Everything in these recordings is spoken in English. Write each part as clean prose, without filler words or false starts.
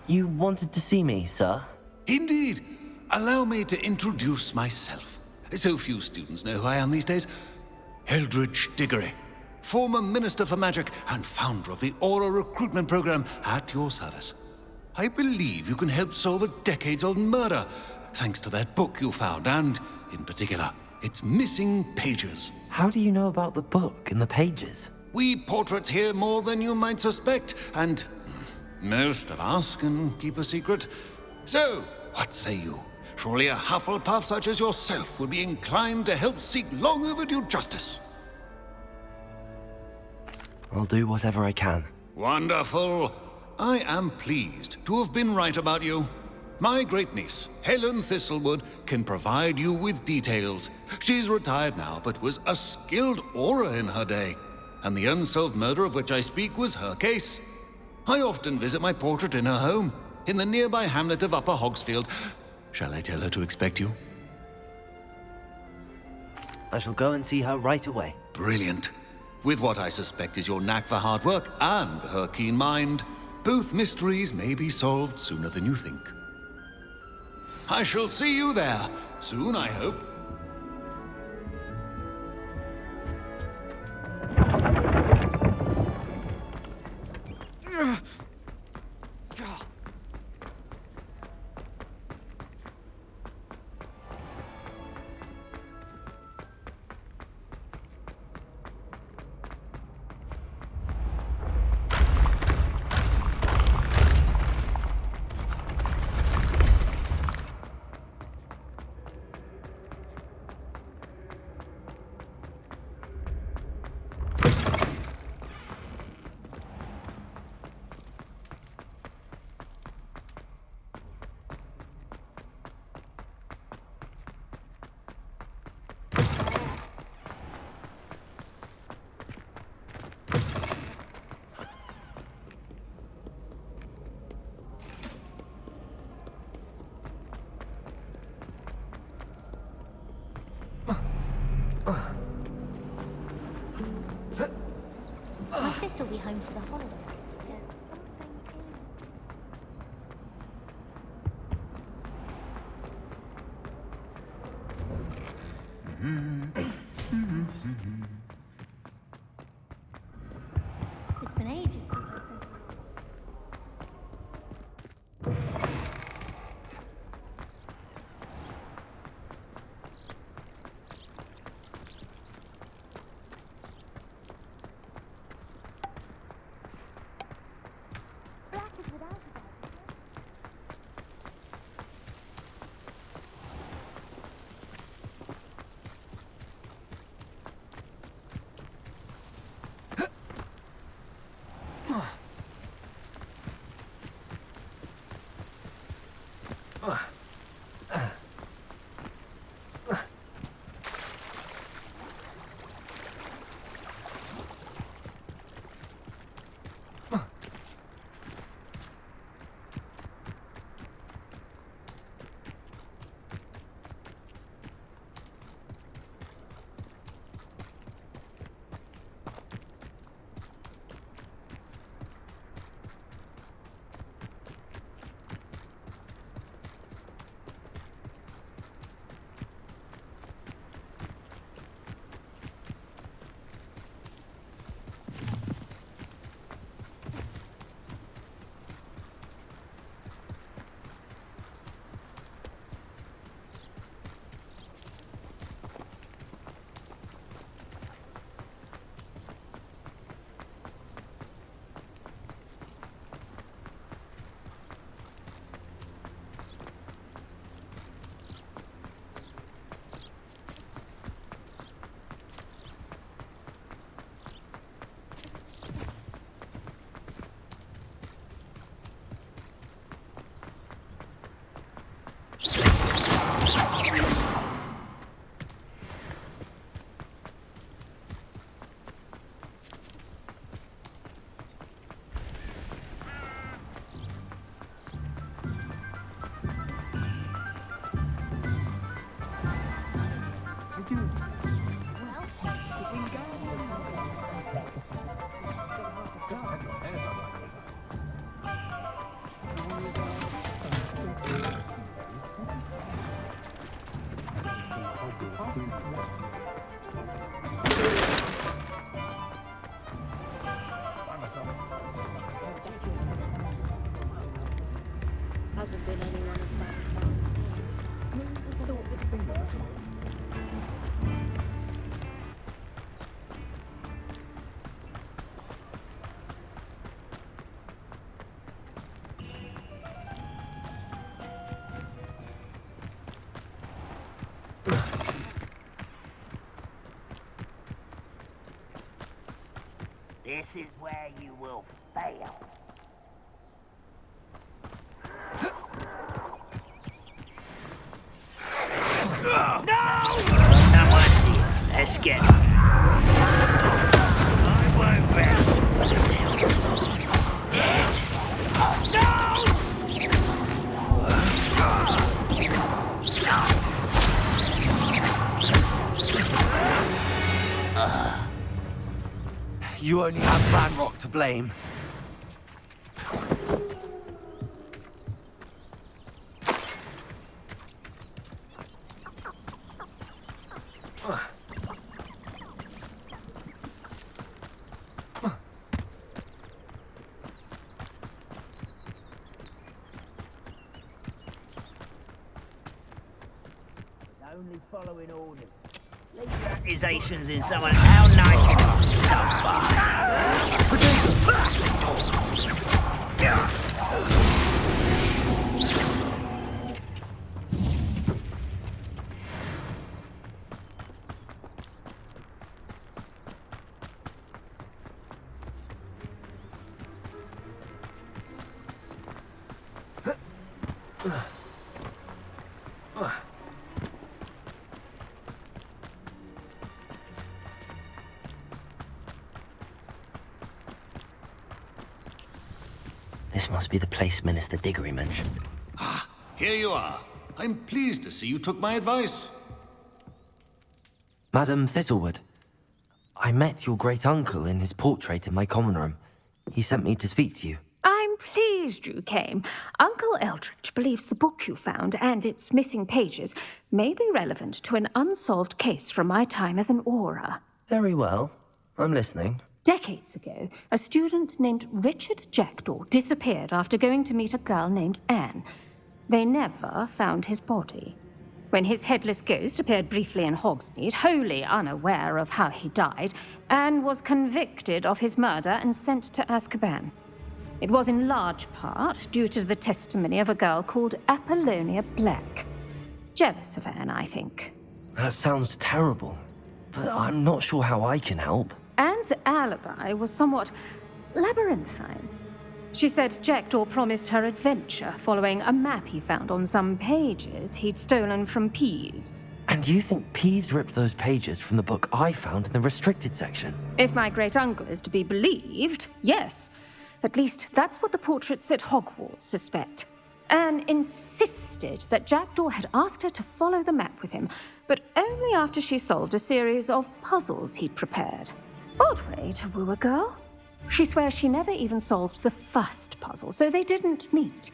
You wanted to see me, sir? Indeed. Allow me to introduce myself. So few students know who I am these days. Eldridge Diggory, former Minister for Magic and founder of the Aura Recruitment Program, at your service. I believe you can help solve a decades-old murder, thanks to that book you found, and, in particular, its missing pages. How do you know about the book and the pages? We portraits hear more than you might suspect, and most of us can keep a secret. So, what say you? Surely a Hufflepuff such as yourself would be inclined to help seek long overdue justice. I'll do whatever I can. Wonderful. I am pleased to have been right about you. My great-niece, Helen Thistlewood, can provide you with details. She's retired now, but was a skilled aura in her day. And the unsolved murder of which I speak was her case. I often visit my portrait in her home, in the nearby hamlet of Upper Hogsfield. Shall I tell her to expect you? I shall go and see her right away. Brilliant. With what I suspect is your knack for hard work and her keen mind, both mysteries may be solved sooner than you think. I shall see you there, soon I hope. My sister will be home for the holiday. It's been ages. This is where you will fail. No! Someone's here. Let's get him. I won't rest until you're dead. You only have Ranrock to blame. Only following orders. Leave your accusations in someone how nice and stuff This must be the place Minister Diggory mentioned. Ah, here you are. I'm pleased to see you took my advice. Madam Thistlewood, I met your great-uncle in his portrait in my common room. He sent me to speak to you. I'm pleased you came. Uncle Eldridge believes the book you found and its missing pages may be relevant to an unsolved case from my time as an Auror. Very well. I'm listening. Decades ago, a student named Richard Jackdaw disappeared after going to meet a girl named Anne. They never found his body. When his headless ghost appeared briefly in Hogsmeade, wholly unaware of how he died, Anne was convicted of his murder and sent to Azkaban. It was in large part due to the testimony of a girl called Apollonia Black. Jealous of Anne, I think. That sounds terrible, but I'm not sure how I can help. Anne's alibi was somewhat labyrinthine. She said Jackdaw promised her adventure following a map he found on some pages he'd stolen from Peeves. And you think Peeves ripped those pages from the book I found in the restricted section? If my great-uncle is to be believed, yes. At least that's what the portraits at Hogwarts suspect. Anne insisted that Jackdaw had asked her to follow the map with him, but only after she solved a series of puzzles he'd prepared. Odd way to woo a girl. She swears she never even solved the first puzzle, so they didn't meet.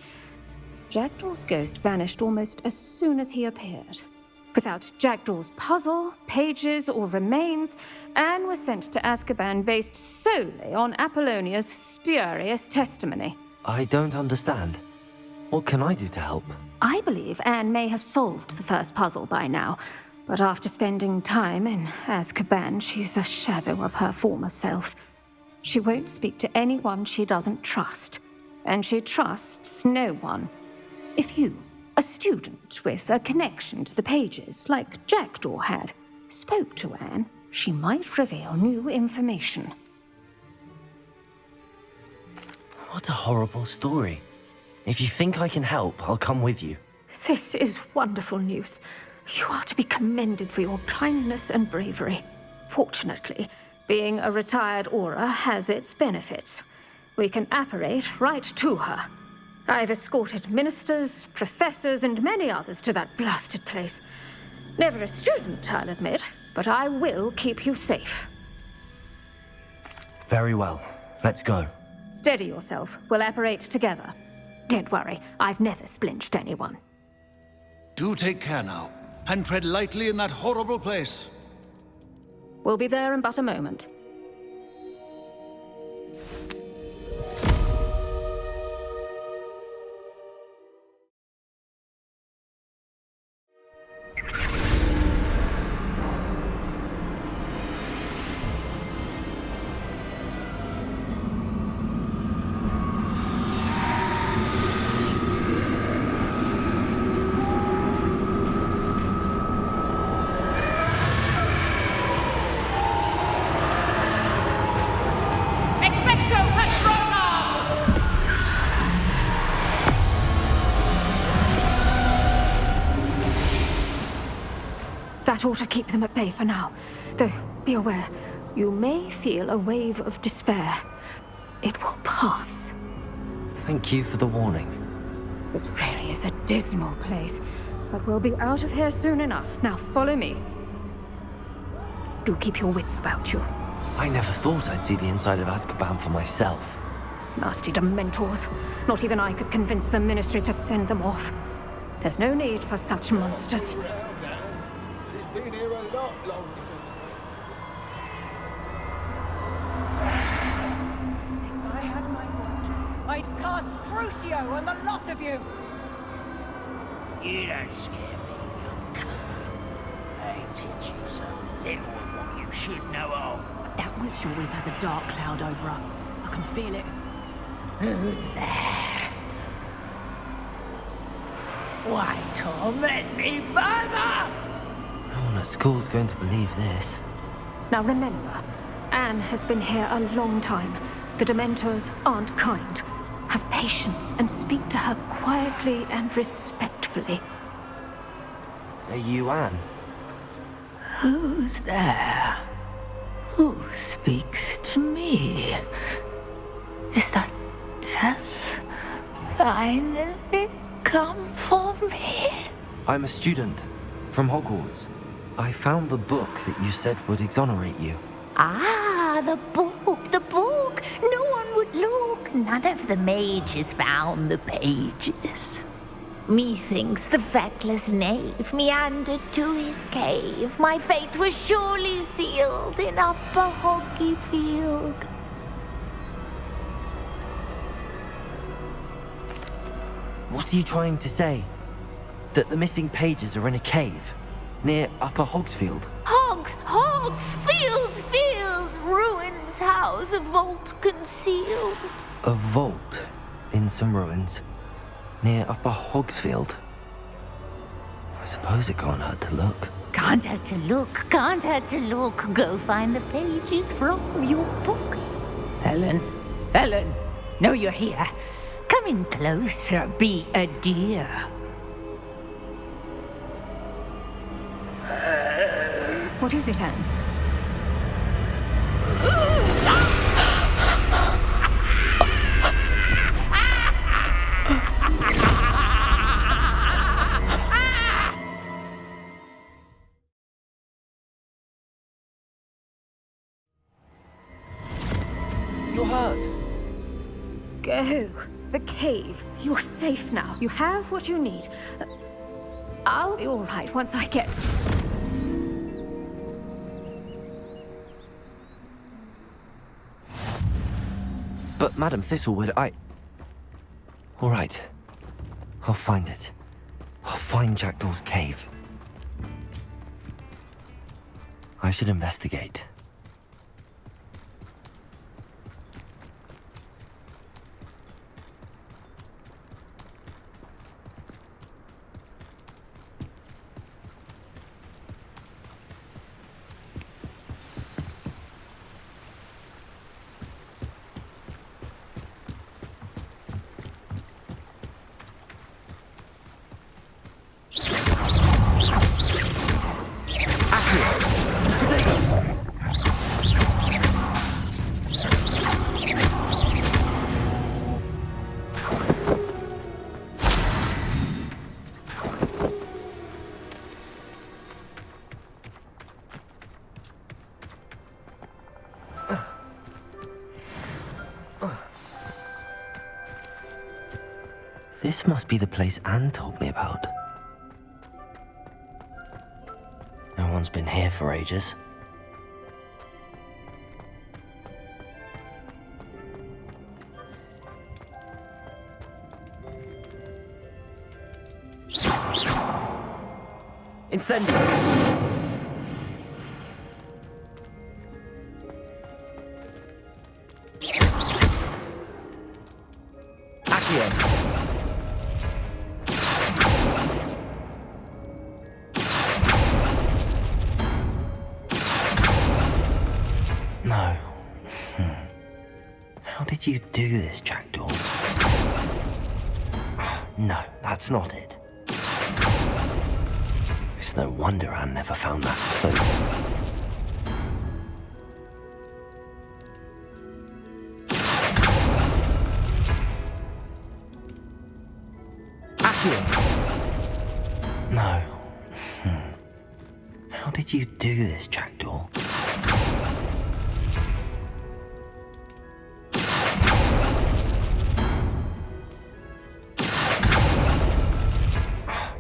Jackdaw's ghost vanished almost as soon as he appeared. Without Jackdaw's puzzle, pages, or remains, Anne was sent to Azkaban based solely on Apollonia's spurious testimony. I don't understand. What can I do to help? I believe Anne may have solved the first puzzle by now, but after spending time in Azkaban, she's a shadow of her former self. She won't speak to anyone she doesn't trust, and she trusts no one. If you, a student with a connection to the pages, like Jackdaw had, spoke to Anne, she might reveal new information. What a horrible story. If you think I can help, I'll come with you. This is wonderful news. You are to be commended for your kindness and bravery. Fortunately, being a retired Auror has its benefits. We can apparate right to her. I've escorted ministers, professors, and many others to that blasted place. Never a student, I'll admit, but I will keep you safe. Very well. Let's go. Steady yourself. We'll apparate together. Don't worry, I've never splinched anyone. Do take care now, and tread lightly in that horrible place. We'll be there in but a moment. That ought to keep them at bay for now. Though, be aware, you may feel a wave of despair. It will pass. Thank you for the warning. This really is a dismal place, but we'll be out of here soon enough. Now follow me. Do keep your wits about you. I never thought I'd see the inside of Azkaban for myself. Nasty Dementors. Not even I could convince the Ministry to send them off. There's no need for such monsters. She's been here a lot longer If I had my wand, I'd cast Crucio on the lot of you! You don't scare me, young cur. I teach you so little of what you should know of. That witch you're with has a dark cloud over her. I can feel it. Who's there? Why torment me further? No one at school's going to believe this. Now remember, Anne has been here a long time. The Dementors aren't kind. Have patience and speak to her quietly and respectfully. Are you Anne? Who's there? Who speaks to me? Is that death finally come for me? I'm a student from Hogwarts. I found the book that you said would exonerate you. Ah, the book, the book. No one would look. None of the mages found the pages. Methinks the feckless knave meandered to his cave. My fate was surely sealed in Upper Hoggyfield. What are you trying to say? That the missing pages are in a cave near Upper Hogsfield? Field, ruins house, a vault concealed. A vault in some ruins near Upper Hogsfield. I suppose it can't hurt to look. Can't hurt to look. Go find the pages from your book. Helen, know you're here. Come in closer, be a dear. What is it, Anne? You're hurt. Go. The cave. You're safe now. You have what you need. I'll be all right once I get... But Madam Thistlewood, all right. I'll find it. I'll find Jackdaw's cave. I should investigate. This must be the place Anne told me about. No one's been here for ages. Incendio! No. How did you do this, Jackdaw? No, that's not it. It's no wonder Anne never found that clue. No. How did you do this, Jackdaw?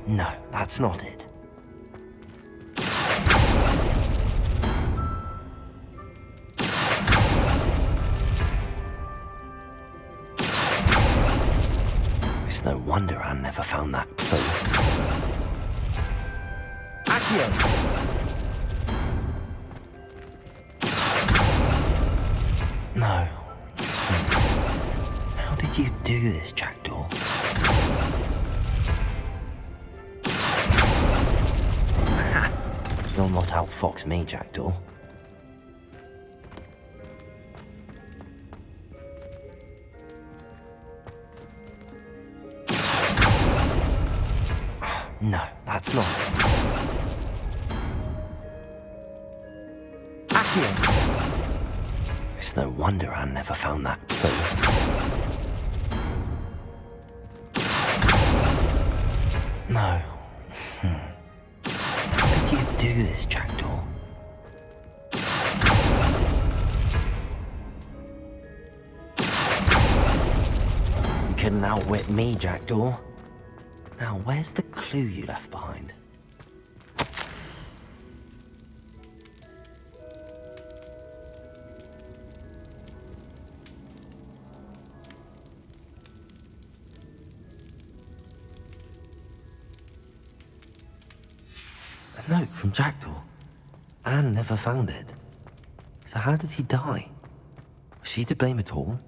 No, that's not it. It's no wonder Anne never found that clue. No. How did you do this, Jackdaw? You'll not outfox me, Jackdaw. No, that's not it. It's no wonder Anne never found that clue. No. How did you do this, Jackdaw? You couldn't outwit me, Jackdaw. Now, where's the clue you left behind? A note from Jackdaw. Anne never found it. So how did he die? Was she to blame at all?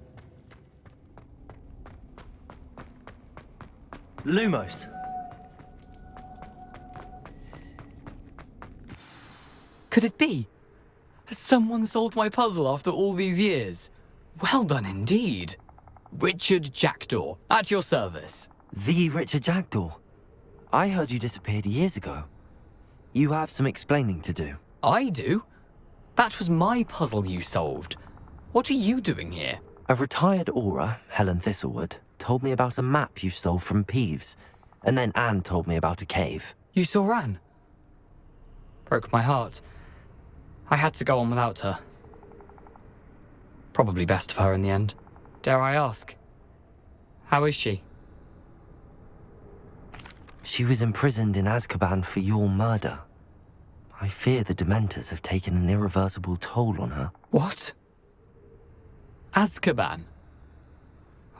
Lumos! Could it be? Has someone solved my puzzle after all these years? Well done indeed. Richard Jackdaw, at your service. The Richard Jackdaw. I heard you disappeared years ago. You have some explaining to do. I do? That was my puzzle you solved. What are you doing here? A retired Aura, Helen Thistlewood, told me about a map you stole from Peeves, and then Anne told me about a cave. You saw Anne? Broke my heart. I had to go on without her. Probably best of her in the end. Dare I ask? How is she? She was imprisoned in Azkaban for your murder. I fear the Dementors have taken an irreversible toll on her. What? Azkaban?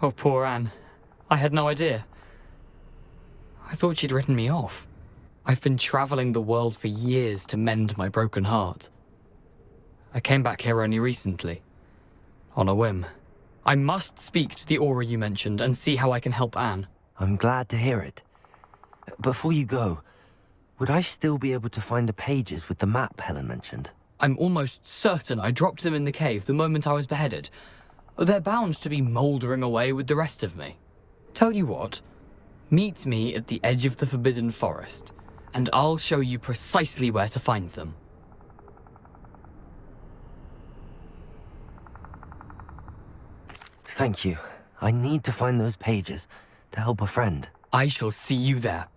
Oh, poor Anne. I had no idea. I thought she'd written me off. I've been traveling the world for years to mend my broken heart. I came back here only recently, on a whim. I must speak to the Aura you mentioned and see how I can help Anne. I'm glad to hear it. Before you go, would I still be able to find the pages with the map Helen mentioned? I'm almost certain I dropped them in the cave the moment I was beheaded. They're bound to be mouldering away with the rest of me. Tell you what, meet me at the edge of the Forbidden Forest, and I'll show you precisely where to find them. Thank you. I need to find those pages to help a friend. I shall see you there.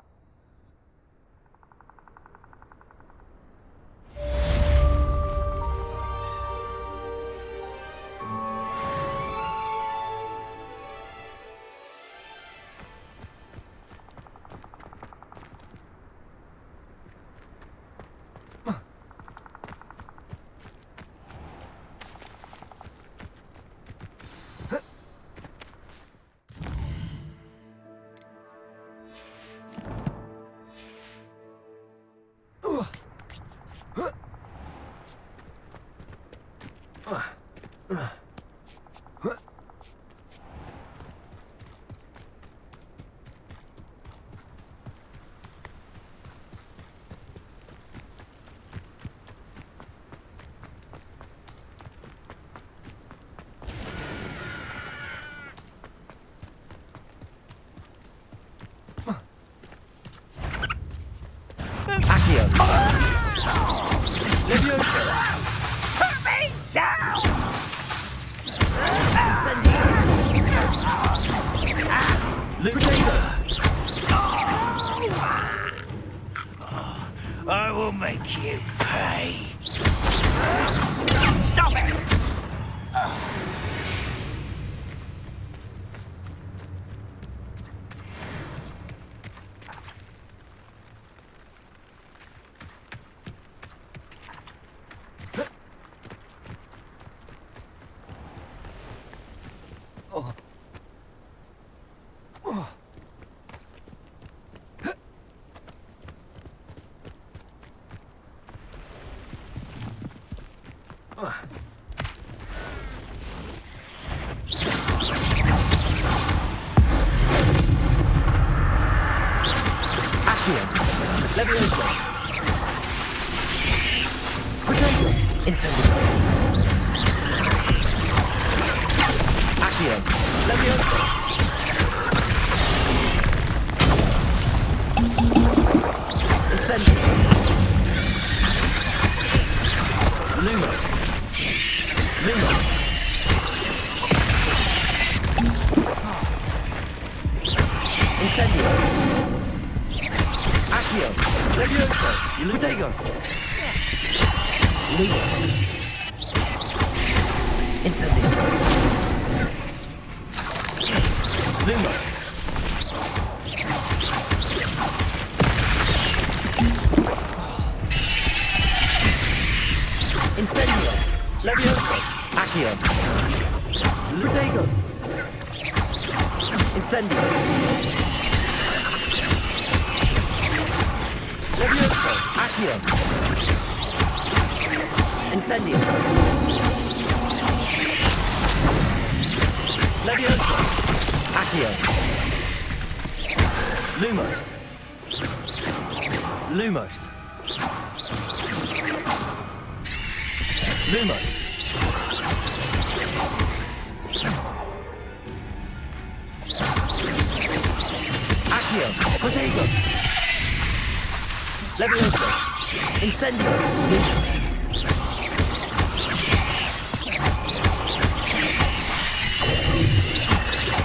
Levioso! Put me down! Lubricator! I will make you pay. Stop it! Levioso! Potato! Incendio! Accio! Levioso! Incendio! Lumos! Lumos! Incendio! Accio! Levioso! Potato! Lumos! Incendio! Lumos! Incendio! Levioso! Accio! Potato! Incendio! Levioso! Accio! Incendio! Levioso! Accio! Lumos! Lumos! Lumos! Accio! Potato! Levioso! Incendio! Lumos!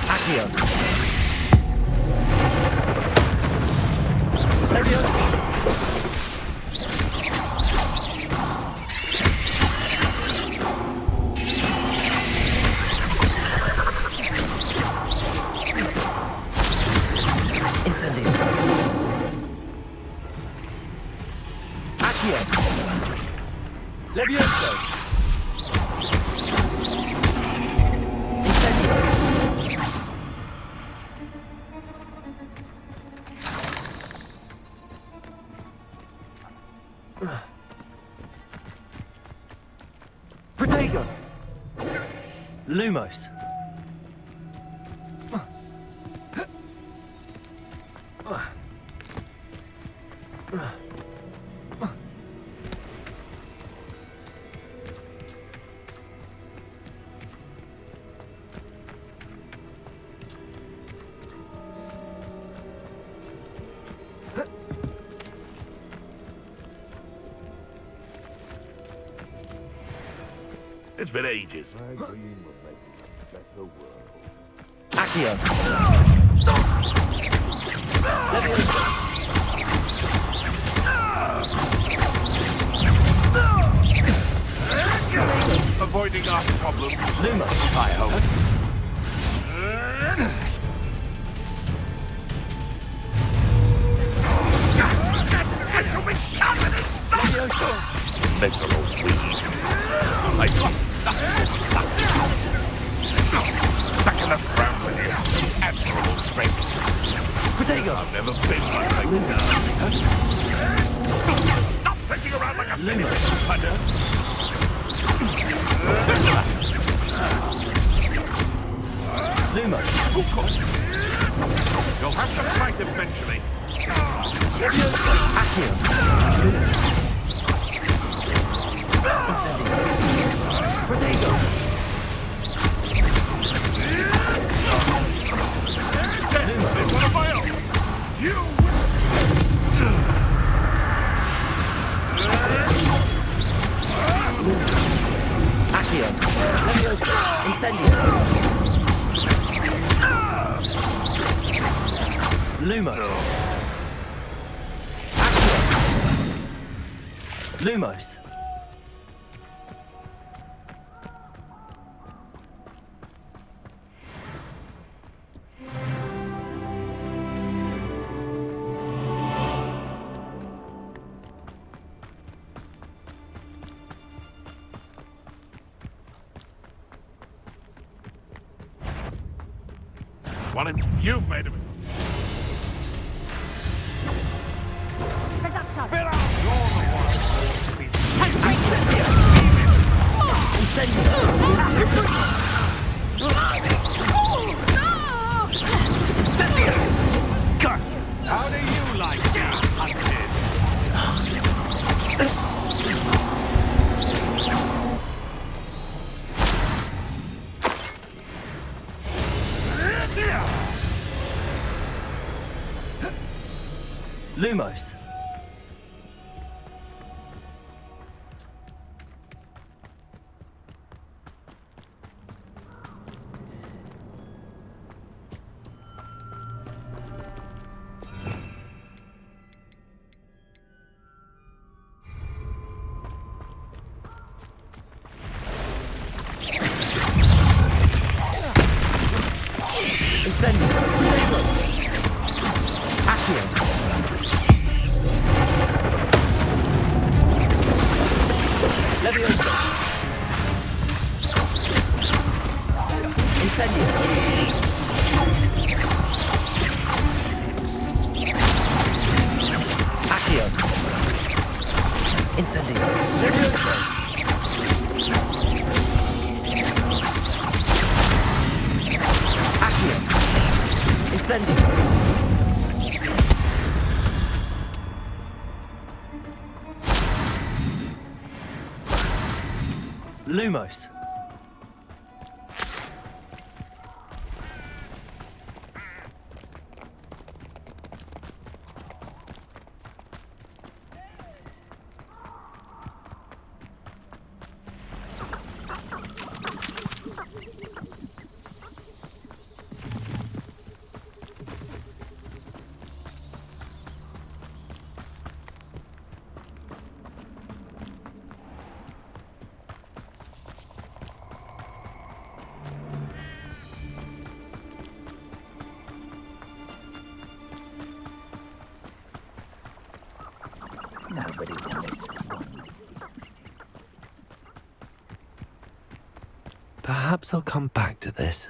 Accio! Levioso! Incendio! Accio! Levioso! Incendio! Protego! Lumos! It's been ages. Accio! Levioso! Avoiding our problems. Lumos! I hope. I shall be covered in salt! Levioso! Miserable weed. I got back in the ground with you. Admirable strength. Protego! I've never been like I now. Stop sitting around like a finished punter. Lumos! You'll have to fight eventually. Levioso! Accio! Incendio! Protego! Death is one of my own. You Incendio! Lumos! Accio! Lumos! Well, you've made him. Spill out! You're the one to be How do you like to be hunted? Lumos! Incendio! Accio! Leviosa! Incendio! Accio! Incendio! Leviosa! Accio! Incendio! Lumos! Nobody wanted. Perhaps I'll come back to this.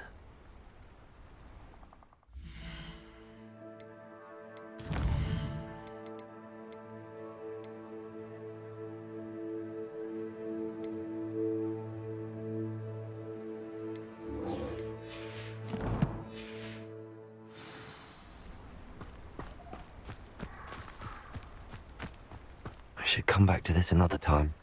I should come back to this another time.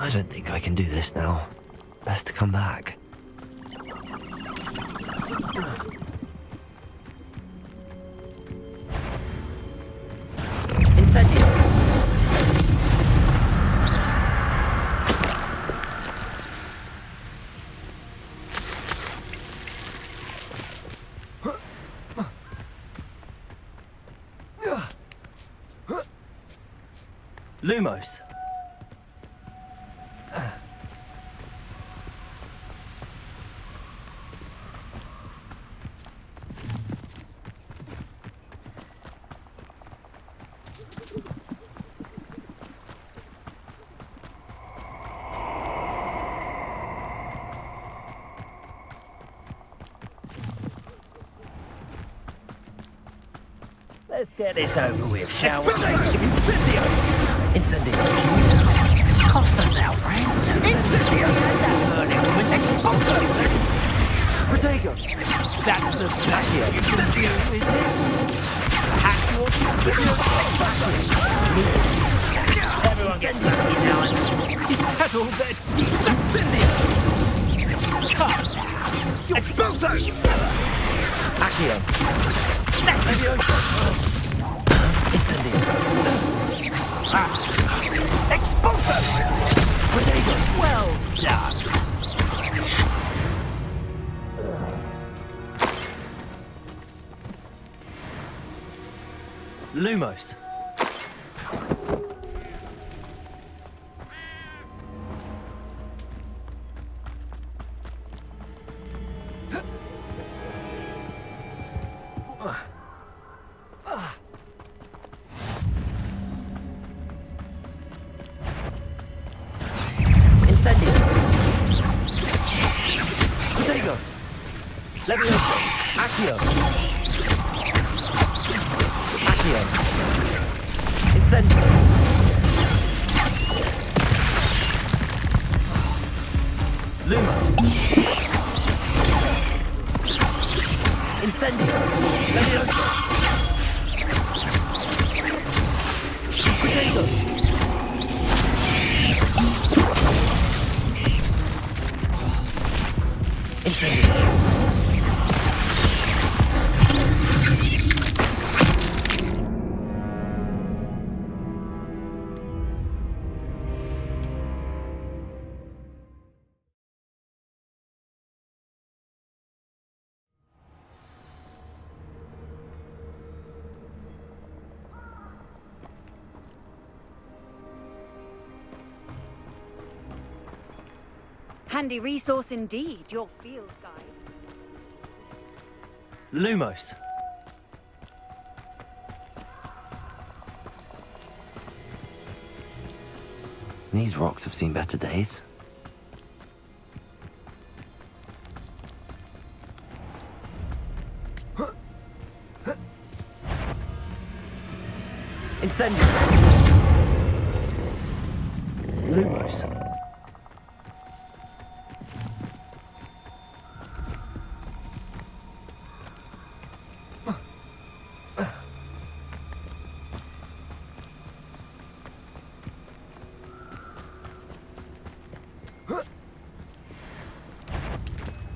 I don't think I can do this now. Best to come back. Incendio! Lumos. Let's get this over with, shall we? Incendio! Incendio. Cost us our ransom. Incendio! That burning woman. Expulso! Protego! That's the Accio! Incendio! Is it? Everyone gets lucky now and Is that all their teeth? Incendio! cut. Expulso! Accio! Incendio! Expulso! Protego! Well done. Lumos. Incendio. Protego. Levioso. Accio. Accio. Incendio. Lumos. Incendio. Levioso. Protego. Incendio. Handy resource indeed, your field guide. Lumos. These rocks have seen better days. Incendio. Lumos.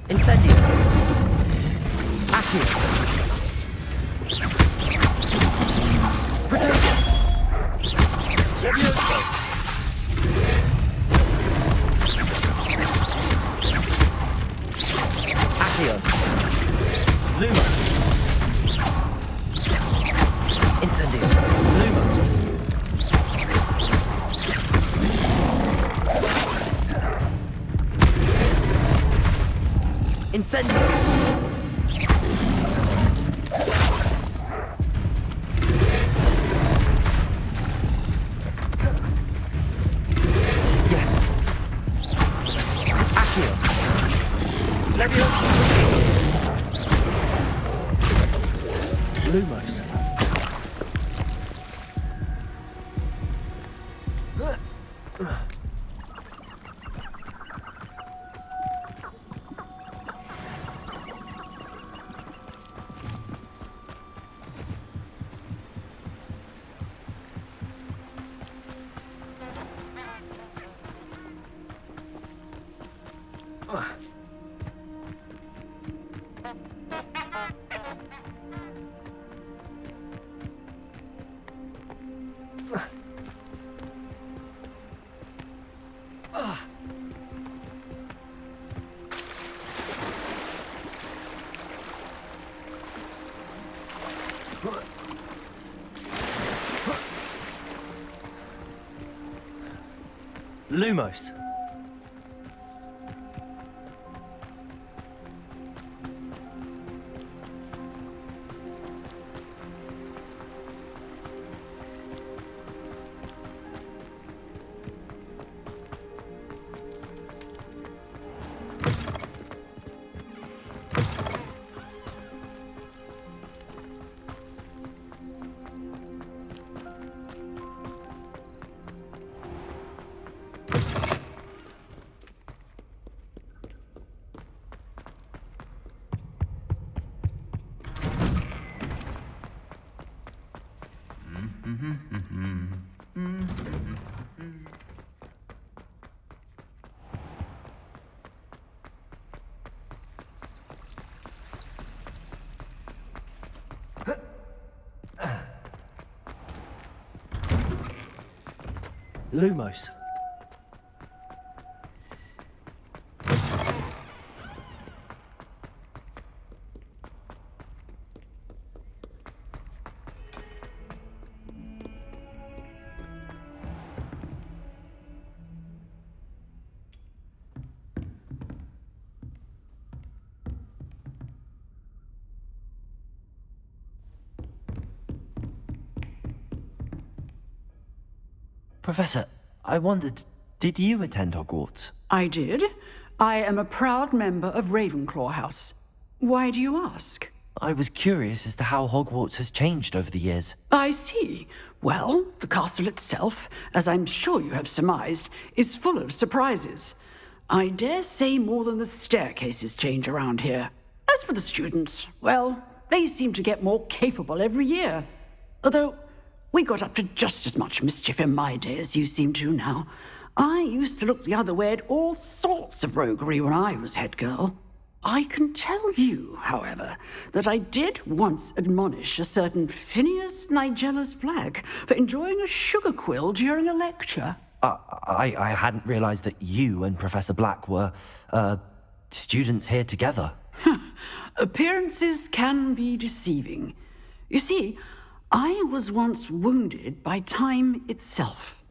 Incendio. Accio. Protego. Levioso. Accio. Lumos. Incendio. Lumos. Incendio. Yes. Accio. Levioso. Lumos. Lumos. Lumos. Professor, I wondered, did you attend Hogwarts? I did. I am a proud member of Ravenclaw House. Why do you ask? I was curious as to how Hogwarts has changed over the years. I see. Well, the castle itself, as I'm sure you have surmised, is full of surprises. I dare say more than the staircases change around here. As for the students, well, they seem to get more capable every year. Although, we got up to just as much mischief in my day as you seem to now. I used to look the other way at all sorts of roguery when I was head girl. I can tell you, however, that I did once admonish a certain Phineas Nigellus Black for enjoying a sugar quill during a lecture. I hadn't realized that you and Professor Black were, students here together. Appearances can be deceiving. You see, I was once wounded by time itself.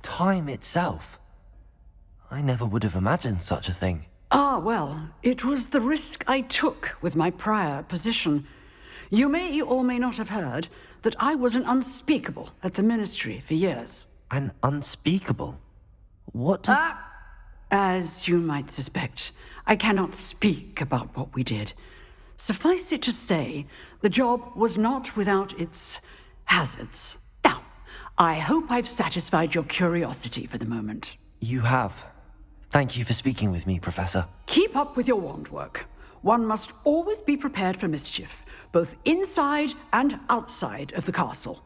Time itself? I never would have imagined such a thing. Ah, well, it was the risk I took with my prior position. You may or may not have heard that I was an unspeakable at the Ministry for years. An unspeakable? What does... As you might suspect, I cannot speak about what we did. Suffice it to say, the job was not without its hazards. Now, I hope I've satisfied your curiosity for the moment. You have. Thank you for speaking with me, Professor. Keep up with your wand work. One must always be prepared for mischief, both inside and outside of the castle.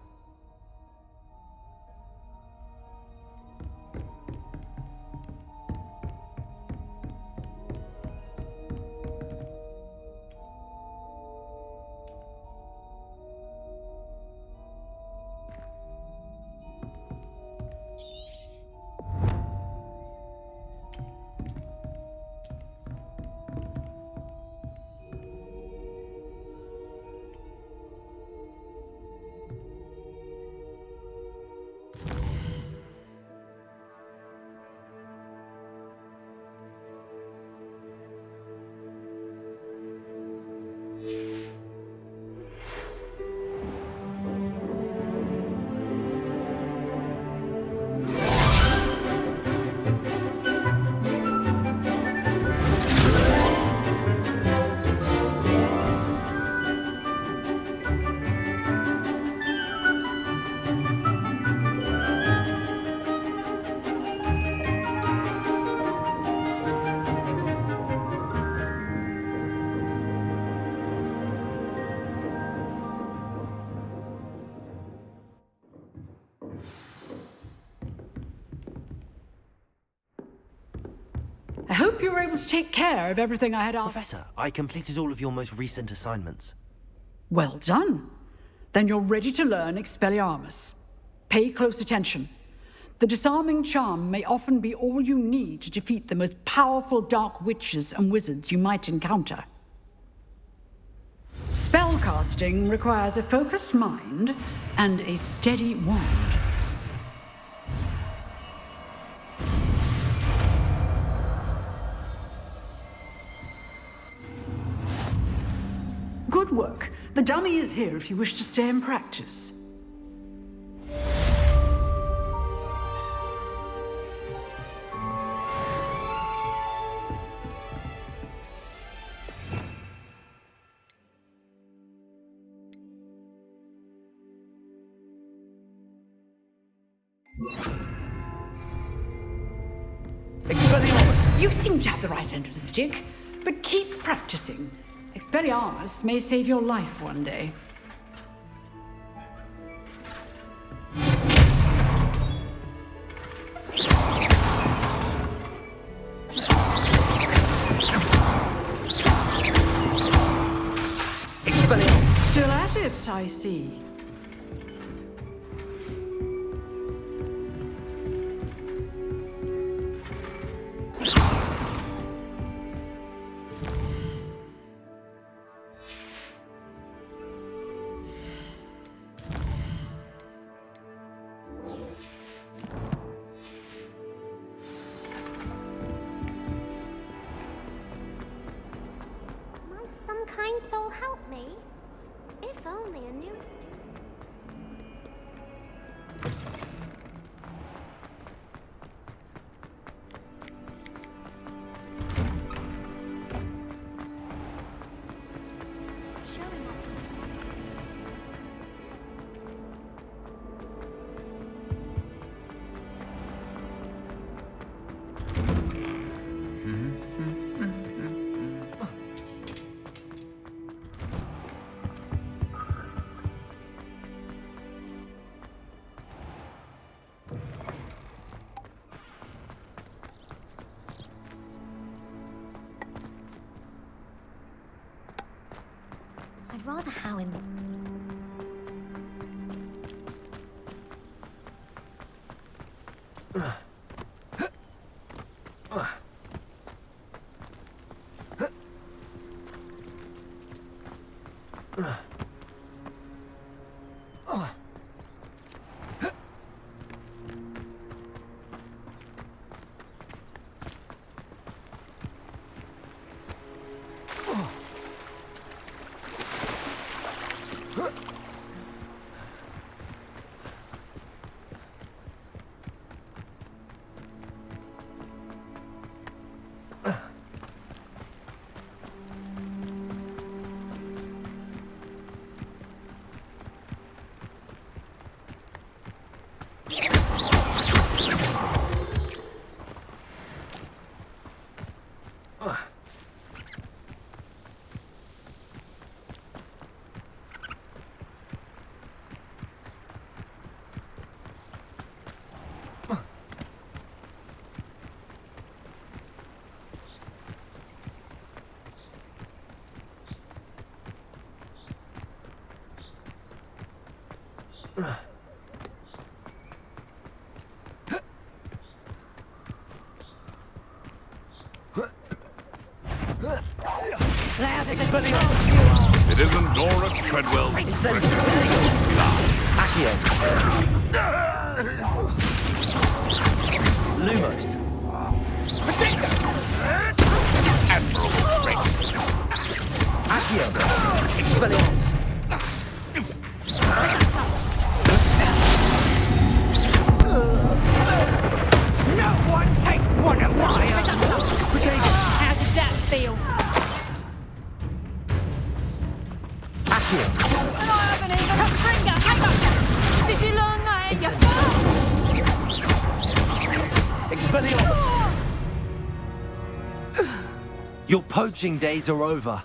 I hope you were able to take care of everything I had asked. Professor, I completed all of your most recent assignments. Well done. Then you're ready to learn Expelliarmus. Pay close attention. The disarming charm may often be all you need to defeat the most powerful dark witches and wizards you might encounter. Spellcasting requires a focused mind and a steady wand. work. The dummy is here if you wish to stay and practice. Expelliarmus! You seem to have the right end of the stick, but keep practicing. Expelliarmus may save your life one day. Expelliarmus! Still at it, I see. Might some kind soul help me? If only a new showing up. I'd rather how him. It isn't Nora Treadwell's Accio! Lumos! admirable strength. Accio! Expelliarmus! No one takes one of mine! How does that feel? Accio! And I haven't even a finger! Hang on! Did you learn that in your... Expelliarmus! Your poaching days are over.